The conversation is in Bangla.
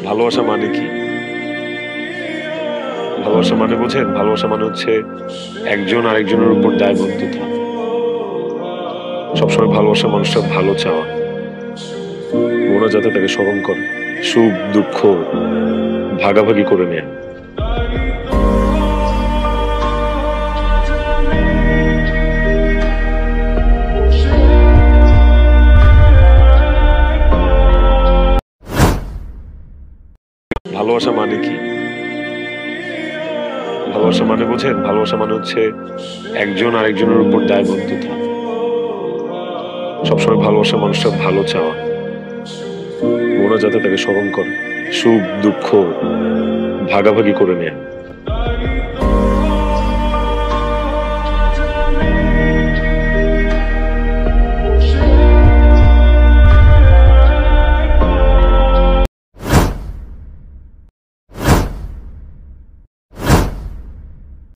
ভালোবাসা মানে কি? ভালোবাসা মানে বোঝেন? ভালোবাসা মানে হচ্ছে একজন আরেকজনের উপর দায়বদ্ধতা। সবসময় ভালোবাসা মানুষটা ভালো চাওয়া। মনে যাতে তাকে স্মরণ করে। সুখ দুঃখ ভাগাভাগি করে নেয়া। ভালোবাসা মানে কি? ভালোবাসা মানে বোঝেন? ভালোবাসা মানে হচ্ছে একজন আরেকজনের উপর দায়বদ্ধতা। সবসময় ভালোবাসা মানুষটা ভালো চাওয়া। মনে যাতে তাকে স্মরণ করে। সুখ দুঃখ ভাগাভাগি করে নেয়া।